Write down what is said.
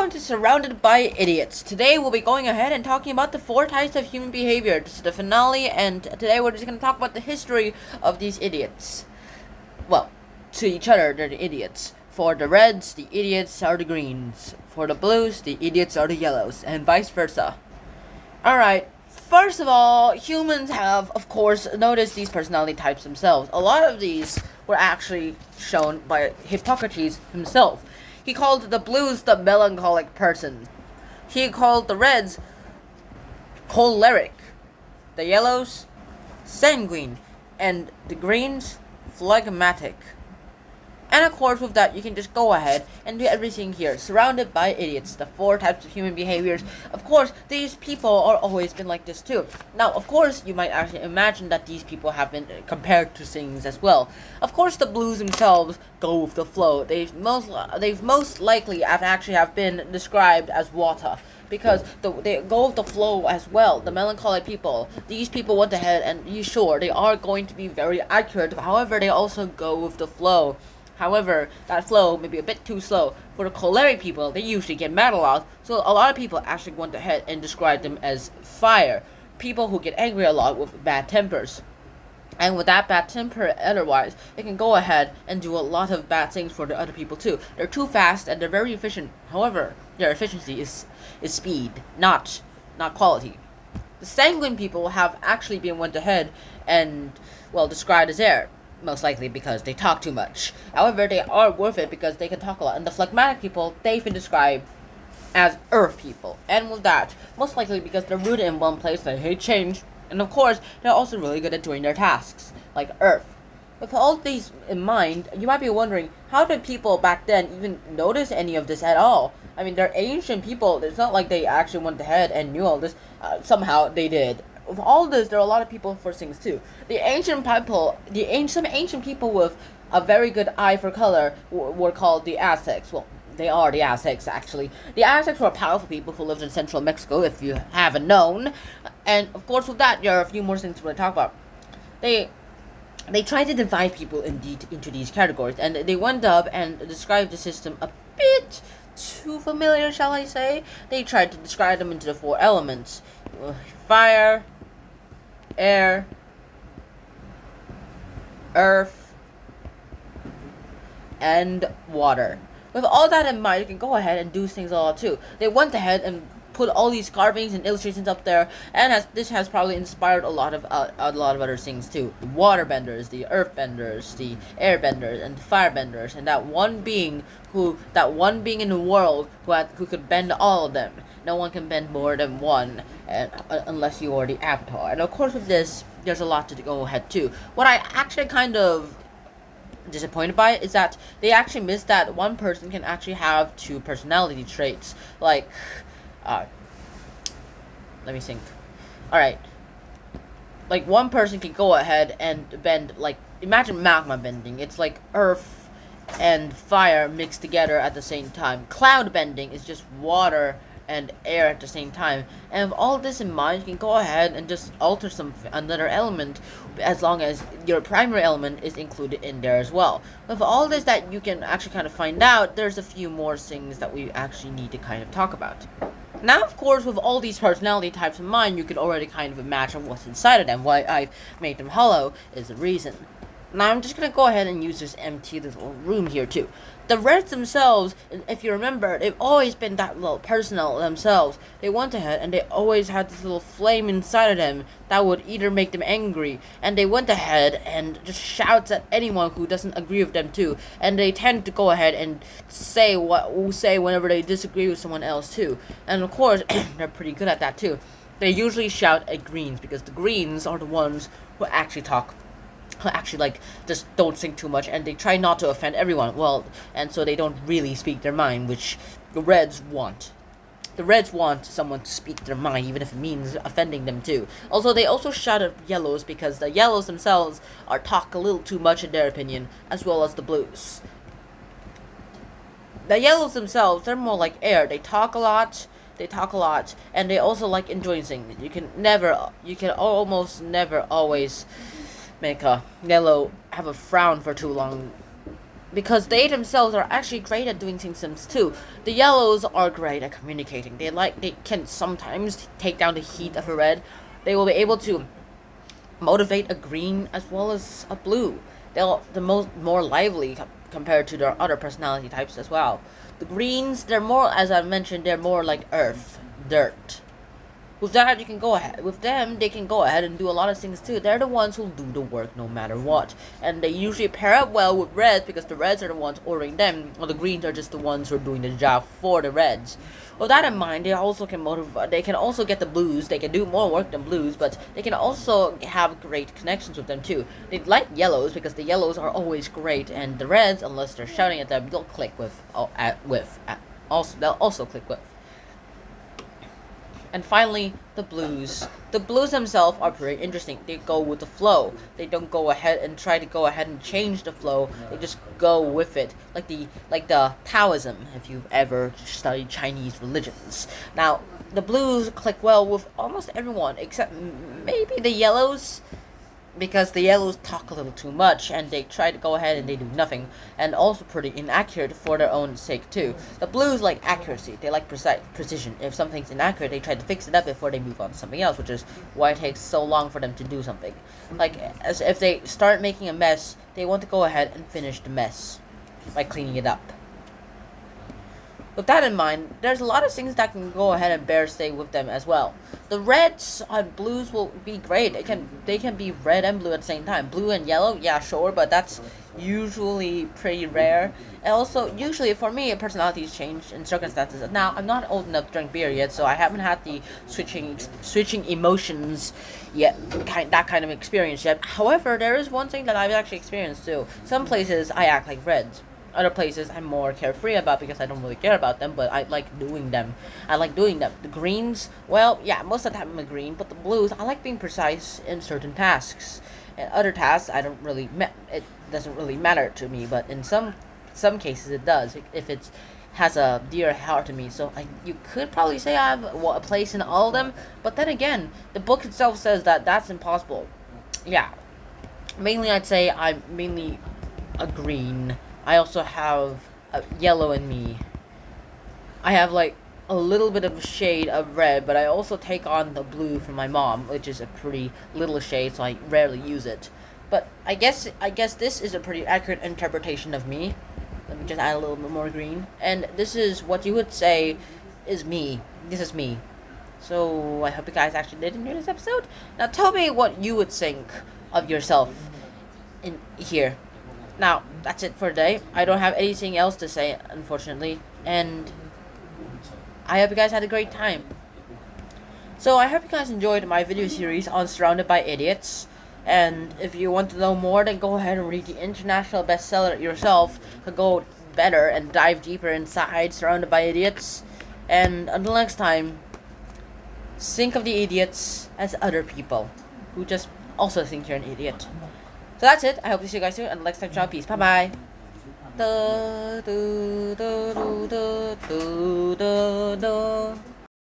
welcome to Surrounded by Idiots. Today we'll be going ahead and talking about the 4 types of human behavior. This is the finale, and today we're just going to talk about the history of these idiots. Well, to each other, they're the idiots. For the reds, the idiots are the greens. For the blues, the idiots are the yellows, and vice versa. Alright, first of all, humans have, of course, noticed these personality types themselves. A lot of these were actually shown by Hippocrates himself. He called the blues the melancholic person. He called the reds choleric, the yellows sanguine, and the greens phlegmatic. And of course, with that, you can just go ahead and do everything here. Surrounded by idiots, the 4 types of human behaviors. Of course, these people are always been like this too. Now, of course, you might actually imagine that these people have been compared to things as well. Of course, the blues themselves go with the flow. They've most likely have been described as water, because they go with the flow as well. The melancholic people, these people went ahead and they are going to be very accurate. However, they also go with the flow. However, that flow may be a bit too slow. For the choleric people, they usually get mad a lot, so a lot of people actually went ahead and describe them as fire. People who get angry a lot with bad tempers. And with that bad temper, otherwise, they can go ahead and do a lot of bad things for the other people too. They're too fast and they're very efficient. However, their efficiency is speed, not quality. The sanguine people have actually been went ahead and, described as air. Most likely because they talk too much. However, they are worth it because they can talk a lot. And the phlegmatic people, they've been described as earth people. And with that, most likely because they're rooted in one place, they hate change. And of course, they're also really good at doing their tasks, like earth. With all these in mind, you might be wondering, how did people back then even notice any of this at all? I mean, they're ancient people. It's not like they actually went ahead and knew all this. Somehow they did. With all this, there are a lot of people for things too. Some ancient people with a very good eye for color were called the Aztecs. Well, they are the Aztecs, actually. The Aztecs were powerful people who lived in central Mexico, if you haven't known. And, of course, with that, there are a few more things we're going to talk about. They tried to divide people into these categories, and they went up and described the system a bit too familiar, shall I say. They tried to describe them into the 4 elements. Fire, air, earth, and water. With all that in mind, you can go ahead and do things a lot too. They went ahead and put all these carvings and illustrations up there, and this has probably inspired a lot of other things too. The water benders, the earth benders, the air benders, and the fire benders, and that one being in the world who could bend all of them. No one can bend more than one, unless you are the Avatar. And of course, with this, there's a lot to go ahead too. What I actually kind of disappointed by is that they actually missed that one person can actually have 2 personality traits. Like, let me think. Alright. Like, one person can go ahead and bend, like, imagine magma bending. It's like earth and fire mixed together at the same time. Cloud bending is just water and air at the same time. And with all this in mind, you can go ahead and just alter another element, as long as your primary element is included in there as well. With all this that you can actually kind of find out, there's a few more things that we actually need to kind of talk about. Now, of course, with all these personality types in mind, you can already kind of imagine what's inside of them. Why I've made them hollow is the reason. Now, I'm just going to go ahead and use this empty little room here, too. The reds themselves, if you remember, they've always been that little personal themselves. They went ahead and they always had this little flame inside of them that would either make them angry, and they went ahead and just shouts at anyone who doesn't agree with them too. And they tend to go ahead and say whenever they disagree with someone else too. And of course, they're pretty good at that too. They usually shout at greens, because the greens are the ones who actually talk. Actually, just don't think too much, and they try not to offend everyone. Well, and so they don't really speak their mind, which the reds want. The reds want someone to speak their mind, even if it means offending them too. Also, they also shout at yellows, because the yellows themselves talk a little too much in their opinion, as well as the blues. The yellows themselves, they're more like air. They talk a lot, and they also like enjoying things. You can almost never always make a yellow have a frown for too long. because they themselves are actually great at doing things too. The yellows are great at communicating. They can sometimes take down the heat of a red. They will be able to motivate a green as well as a blue. They're more lively compared to their other personality types as well. The greens, they're more, as I mentioned, they're more like earth, dirt. With that, you can go ahead. With them, they can go ahead and do a lot of things too. They're the ones who do the work no matter what. And they usually pair up well with reds because the reds are the ones ordering them, while the greens are just the ones who are doing the job for the reds. With that in mind, they also can motivate. They can also get the blues. They can do more work than blues, but they can also have great connections with them too. They like yellows because the yellows are always great, and the reds, unless they're shouting at them, they'll click with. They'll also click with. And finally, the blues. The blues themselves are pretty interesting. They go with the flow. They don't go ahead and try to go ahead and change the flow. They just go with it, like the Taoism, if you've ever studied Chinese religions. Now, the blues click well with almost everyone, except maybe the yellows, because the yellows talk a little too much and they try to go ahead and they do nothing, and also pretty inaccurate for their own sake too. The blues like accuracy. They like precision. If something's inaccurate, they try to fix it up before they move on to something else, which is why it takes so long for them to do something. Like, as if they start making a mess, they want to go ahead and finish the mess by cleaning it up. With that in mind, there's a lot of things that can go ahead and stay with them as well. The reds and blues will be great. They can be red and blue at the same time. Blue and yellow, yeah, sure, but that's usually pretty rare. And also, usually for me, personalities change in circumstances. Now, I'm not old enough to drink beer yet, so I haven't had the switching emotions yet, that kind of experience yet. However, there is one thing that I've actually experienced too. Some places I act like reds. Other places I'm more carefree about because I don't really care about them, but I like doing them. The greens, well, yeah, most of the time I'm a green, but the blues, I like being precise in certain tasks. And other tasks, it doesn't really matter to me, but in some cases it does, if it has a dear heart to me. So you could probably say I have a place in all of them, but then again, the book itself says that that's impossible. Yeah, mainly I'd say I'm mainly a green. I also have a yellow in me. I have like a little bit of a shade of red, but I also take on the blue from my mom, which is a pretty little shade, so I rarely use it. But I guess this is a pretty accurate interpretation of me. Let me just add a little bit more green. And this is what you would say is me. This is me. So I hope you guys actually did enjoy this episode. Now tell me what you would think of yourself in here. Now, that's it for today. I don't have anything else to say, unfortunately. And I hope you guys had a great time. So, I hope you guys enjoyed my video series on Surrounded by Idiots. And if you want to know more, then go ahead and read the international bestseller yourself to go better and dive deeper inside Surrounded by Idiots. And until next time, think of the idiots as other people who just also think you're an idiot. So that's it. I hope to see you guys soon. And next time, peace. Bye bye.